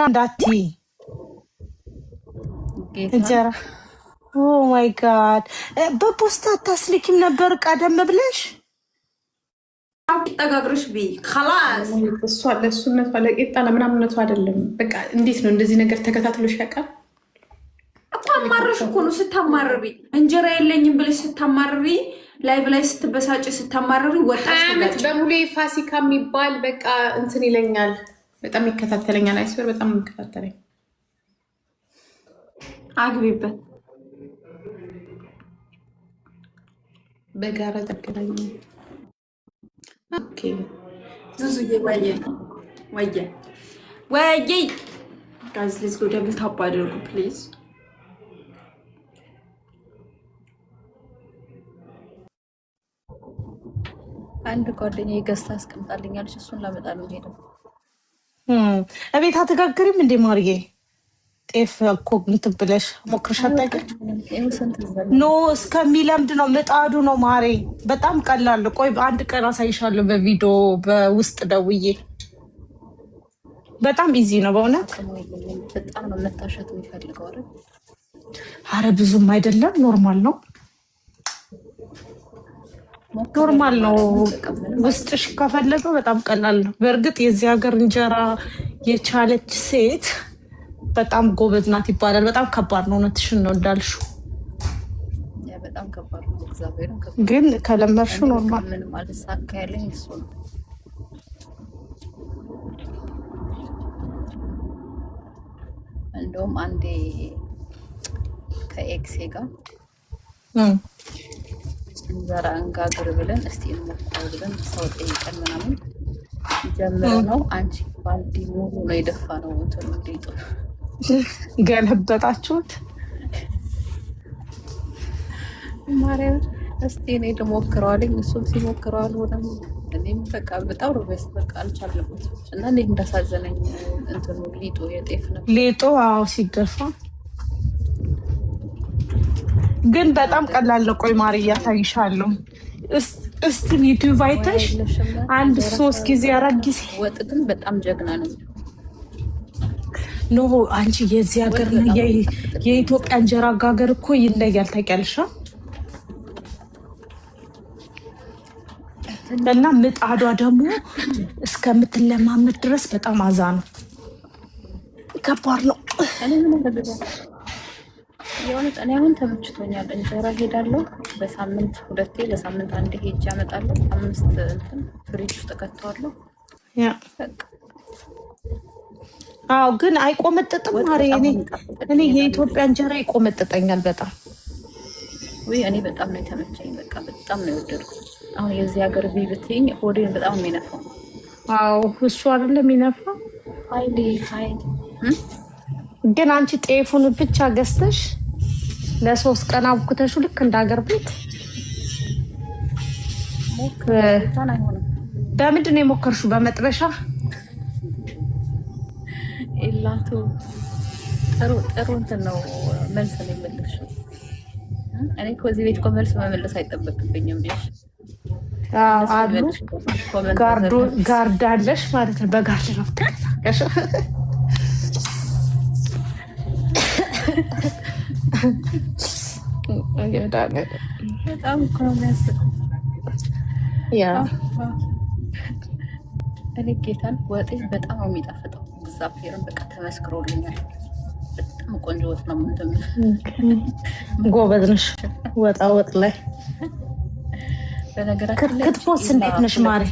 እንዳቲ እንጀራ ኦ ማይ ጋድ በፖስታ ታስልኪም ነበር ቀደም ብለሽ አጥጋግርሽ ቢ خلاص እሷ ለሱነት ባለቂጣ ለምናምነቱ አይደለም። በቃ እንዴት ነው እንደዚህ ነገር ተከታትሎሽ ያውቃል? አታማርሽ እኮ ነው ስታማርሪ እንጀራ የለኝም ብለሽ ስታማርሪ ላይቭ ላይ ስትበሳጭ ስታማርሪ ወጣሽ ማለት በሙሉ ፋሲካ የሚባል በቃ እንትን ይለኛል። በጣም ይከታተለኛል። አይስበር በጣም ይከታተለኝ። አግቢበት በጋራ ተገናኘ። ኦኬ ዙዙዬ ወየ ጋይስ ሌትስ ጎ ደብል ታፕ አድርጉ ፕሊዝ። አንድ ጓደኛዬ ገዝታ አስቀምጣልኛለች። እሱን ላመጣ ነው ሄደው እቤት አትጋግሪም እንዴ ማርዬ? ጤፍ እኮ እንትን ብለሽ ሞክረሽ አታውቂም? ኖ እስከሚለምድ ነው ምጣዱ ነው ማሬ። በጣም ቀላል። ቆይ አንድ ቀን አሳይሻለሁ በቪዲዮ በውስጥ ደውዬ። በጣም ኢዚ ነው በእውነት። በጣም ነው መታሸት የሚፈልገው አይደል? አረ ብዙም አይደለም፣ ኖርማል ነው ኖርማል ነው። ውስጥሽ ከፈለገው በጣም ቀላል ነው። በእርግጥ የዚህ ሀገር እንጀራ የቻለች ሴት በጣም ጎበዝ ናት ይባላል። በጣም ከባድ ነው። እውነትሽን ነው እንዳልሽው፣ በጣም ከባድ ነው። እግዚአብሔር ግን ከለመድሽው ኖርማል። ምንም አልሳካ ያለኝ እሱ ነው። እንደውም አንዴ ከኤክሴ ጋር እንጀራ እንጋግር ብለን እስቲ እንሞክር ብለን ሰው ጠይቀን ምናምን ጀምረ ነው። አንቺ ባልዲ ሙሉ ነው የደፋ ነው እንትን እንዲጡ ገለበጣችሁት። ማርያም እስቲ እኔ ልሞክረዋለኝ፣ እሱም ሲሞክረዋል ሆነ። እኔም በቃ በጣም ሮቤስ በቃ አልቻለበት እና እንዴት እንዳሳዘነኝ እንትኑ ሊጡ የጤፍ ነው ሊጡ። አዎ ሲደፋ ግን በጣም ቀላል ነው። ቆይ ማር እያሳይሻለሁ። እስቲ ዩቲዩብ አይተሽ አንድ 3 ጊዜ 4 ጊዜ። ወጥ ግን በጣም ጀግና ነው። ኖ አንቺ የዚህ ሀገር የኢትዮጵያ እንጀራ አጋገር እኮ ይለያል ታውቂያለሽ። እና ምጣዷ ደግሞ እስከምትለማመድ ድረስ በጣም አዛ ነው፣ ከባድ ነው። የሆነ እኔ አሁን ተመችቶኛል። እንጀራ ሄዳለሁ በሳምንት 2 በሳምንት 1 ሄጄ አመጣለሁ። 5 እንትን ፍሪጅ ውስጥ ከተዋለሁ። አዎ ግን አይቆመጥጥም ማሬ። እኔ የኢትዮጵያ እንጀራ ይቆመጥጠኛል በጣም። ወይ እኔ በጣም ነው የተመቸኝ። በቃ በጣም ነው የወደድኩት። አሁን የዚህ ሀገር ቢብትኝ ሆዴን በጣም ነው የሚነፋው። አዎ እሱ አይደለም የሚነፋው ሃይ ግን አንቺ ጤፉን ብቻ ገዝተሽ ለ3 ቀን አብኩተሽ ልክ እንደ ሀገር ቤት ሞክረታን አይሆንም። በምንድን ነው የሞከርሽው? በመጥበሻ ኢላቱ ጥሩ እንትን ነው መልስ ነው የመለስሽው። እኔ እኮ እዚህ ቤት መልስ መመለስ አይጠበቅብኝም። ቢሽ አሉ ጋርድ አለሽ ማለት ነው። በጋርድ ነው ተቀሳቀሽ። በጣም እኮ ነው የሚያስቀው። እኔ ጌታን ወጤ በጣም ነው የሚጣፍጠው። እግዚአብሔርን በቃ ተመስክሮልኛል። በጣም ቆንጆ ወጥ ነው። ጎበዝ ነሽ ወጥ ላይ። በነገራችን ላይ ክትፎስ እንዴት ነሽ ማሪ?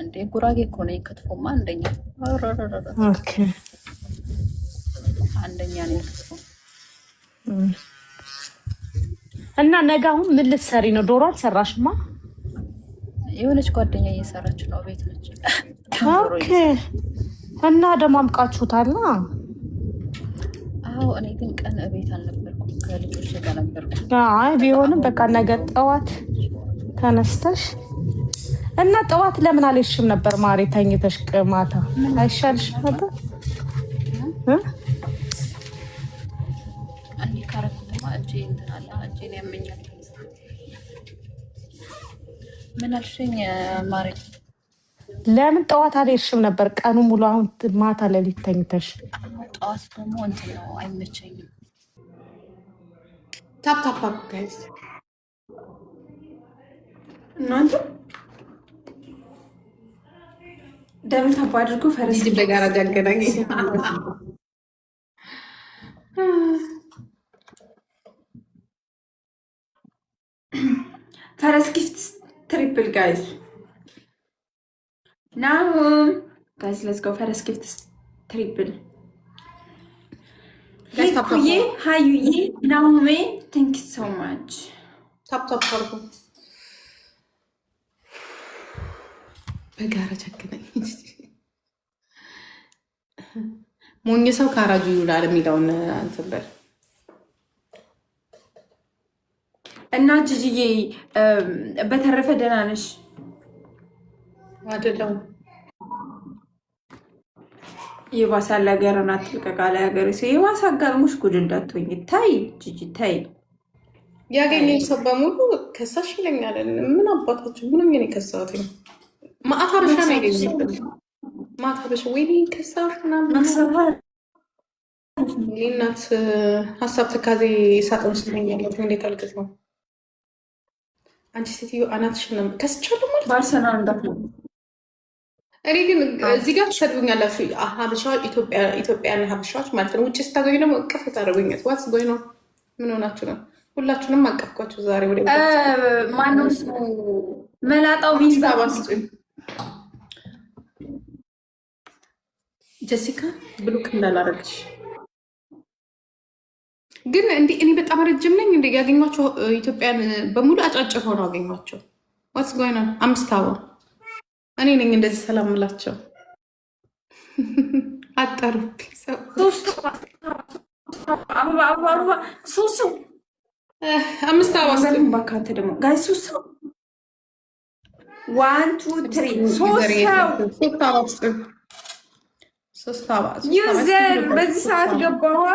እንዴ ጉራጌ እኮ ነኝ። ክትፎማ አንደኛ አንደኛ ነኝ ክትፎ። እና ነገ አሁን ምን ልትሰሪ ነው? ዶሮ አልሰራሽማ? የሆነች ጓደኛ እየሰራች ነው፣ ቤት ነች። ኦኬ። እና ደግሞ አምቃችሁታል? አዎ። እኔ ግን ቀን ቤት አልነበርኩም፣ ከልጆች ጋር ነበርኩ። አይ ቢሆንም በቃ ነገ ጠዋት ተነስተሽ እና ጠዋት ለምን አልሄድሽም ነበር ማሪ? ተኝተሽ ማታ አይሻልሽም ነበር? አንዴ ካረኩማ እጄ እንትን አለ፣ እጄን ያመኛል። ምን አልሽኝ ማሪ? ለምን ጠዋት አልሄድሽም ነበር? ቀኑ ሙሉ አሁን ማታ ለሊት ተኝተሽ። ጠዋት ደግሞ እንትን ነው አይመቸኝም። ታፕ ጋይስ እናንተ ደብል ታፕ አድርጎ ፈረስ በጋራ ጃገናኝ ፈረስ ጊፍት ትሪፕል ጋይስ ናው ጋይስ ሌትስ ጎ ፈረስ ጊፍት ትሪፕል ሊኩዬ ሃዩዬ ናውሜ ቴንክ ዩ ሶ ማች ታፕ አድርጎ በጋራ ጃገናኝ ሞኝ ሰው ካራጁ ይውላል የሚለውን እንትን በል እና ጂጂዬ በተረፈ ደህና ነሽ አይደለም? የባሰ አላገረና አትልቀቃ ላይ ሀገር ሰው የባሰ አጋርሞሽ ጉድ እንዳትሆኝ ታይ ጂጂ ታይ ያገኘኝ ሰው በሙሉ ከሳሽ ይለኛል። ምን አባታችሁ ምን ነው የከሳሁት? ማአታ በሻ ነው ያገኘኝ። ማታ በሻ ወይኔ ከሳሽ ምናምን እናት ሀሳብ ትካዜ ሳጥን ውስጥ ነኝ ያለሁት። እንዴት አልገት ነው አንቺ ሴትዮ አናትሽን ነው ከስቻለሁ ማለት ባርሰናል እንዳትነው። እኔ ግን እዚህ ጋር ትሰድቡኛላችሁ። ሀበሻዎች ኢትዮጵያን ሀበሻዎች ማለት ነው። ውጭ ስታገኙ ደግሞ እቅፍ ታደርጉኛል። ዋትስ ጎይ ነው? ምን ሆናችሁ ነው? ሁላችሁንም አቀፍኳችሁ ዛሬ። ወደ ማነው መላጣው ሚስታባስጡኝ ጀሲካ ብሉክ እንዳላረግሽ ግን እንዲ እኔ በጣም ረጅም ነኝ። እንደ ያገኟቸው ኢትዮጵያን በሙሉ አጫጭር ሆነው አገኟቸው። ዋትስ ጎይ ነው? 5 አበባ እኔ ነኝ እንደዚህ ሰላም ምላቸው አጠሩ ሶስት 5 አበባ ባካንተ ደግሞ ጋይ ሶስት 1 2 3 ሶስት አበባ ዩዘር በዚህ ሰዓት ገባዋ።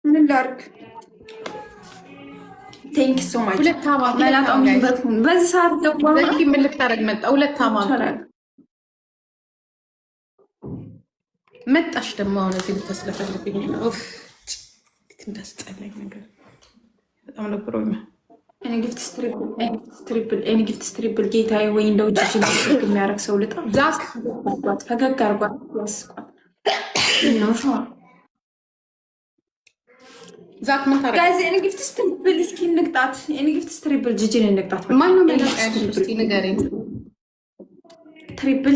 ምን ላድርግ? ቴንክ ሶ ማች። መላጣው በዚህ ሰዓት ገባዋ። ምን ልታረግ መጣ? 2 አበባ መጣሽ ደግሞ አሁን እዚህ ልታስለፈልብኝ ነው። እንዳስጠላኝ ነገር በጣም ነብሮኛል። እኔ ጊፍት ስትሪፕል ጌታዬ ወይ እንደው ጂጂ የሚያደርግ ሰው ልጣ ፈገግ አርጓት ያስቋል ነው ሸዋ ዛት ምን ታረጋ ጋዚ እኔ ጊፍት ስትሪፕል እስኪ እንቅጣት። እኔ ጊፍት ስትሪፕል ጂጂን እንቅጣት። ማን ነው ማለት እስቲ ንገረኝ። ትሪፕል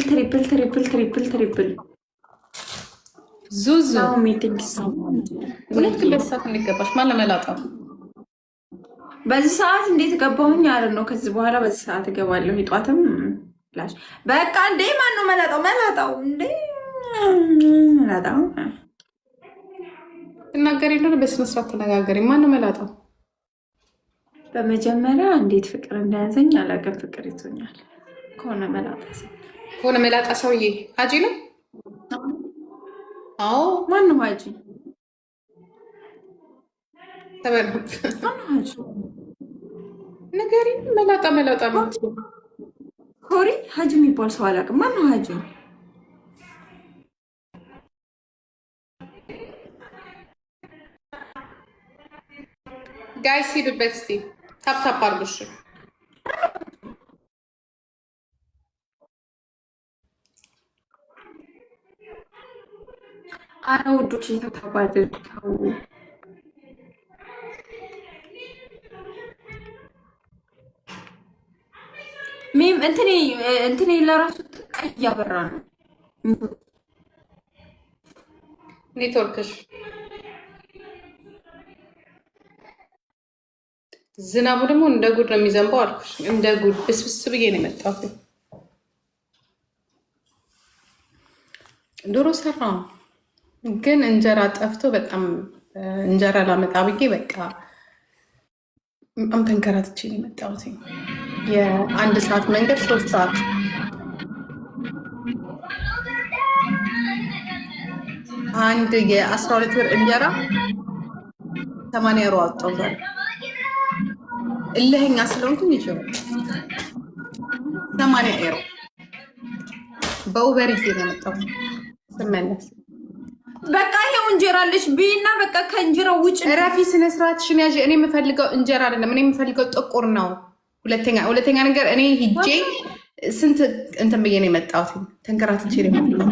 ዙዙ ነው ሚቲንግ ሰው ሁለት ግለሰብ እንዲገባሽ ማን ለመላጣው በዚህ ሰዓት እንዴት ገባሁኝ? አረ ነው ከዚህ በኋላ በዚህ ሰዓት እገባለሁ። ይጧትም ላሽ በቃ እንዴ ማን ነው መላጣው እንዴ መላጣው ተናገሪ እንደሆነ በስነ ስርዓት ተነጋገሪ። ማን ነው መላጣው? በመጀመሪያ እንዴት ፍቅር እንደያዘኝ አላውቅም። ፍቅር ይዞኛል ከሆነ መላጣ ሰውዬ ሀጂ ነው። አዎ ማን ነው ሀጂ? ተበል ማን ነው ሀጂ? ነገሪ መላጣ ነው ኮሪ ሀጂ የሚባል ሰው አላውቅም። ማን ነው ሀጂ? ጋይስ ሂዱበት እስኪ ታፕ አድርጉሽ። አረ ውዶች ተባባደው ሚም እንትኔ ለራሱ ቀይ ያበራ ነው ኔትወርክሽ። ዝናቡ ደግሞ እንደ ጉድ ነው የሚዘንበው አልኩሽ። እንደ ጉድ ብስብስ ብዬ ነው የመጣሁት። ዶሮ ሰራ ግን እንጀራ ጠፍቶ በጣም እንጀራ ላመጣ ብዬ በቃ በጣም ተንከራትቼ ነው የመጣሁት። የ1 ሰዓት መንገድ 3 ሰዓት አንድ የ12 ብር እንጀራ 80 ዩሮ አወጣሁ ዛሬ። እልህኛ ስለሆንኩኝ ይችላል 80 ዩሮ በኡበር ይዤ ነው የመጣሁት ስመለስ። በቃ ይሄው እንጀራ አለሽ ቢና በቃ ከእንጀራው ውጭ ረፊ ስነ ስርዓትሽን ያዥ። እኔ የምፈልገው እንጀራ አይደለም፣ እኔ የምፈልገው ጥቁር ነው። ሁለተኛ ነገር እኔ ሂጄ ስንት እንትን ብዬ ነው የመጣሁት፣ ተንከራትቼ ነው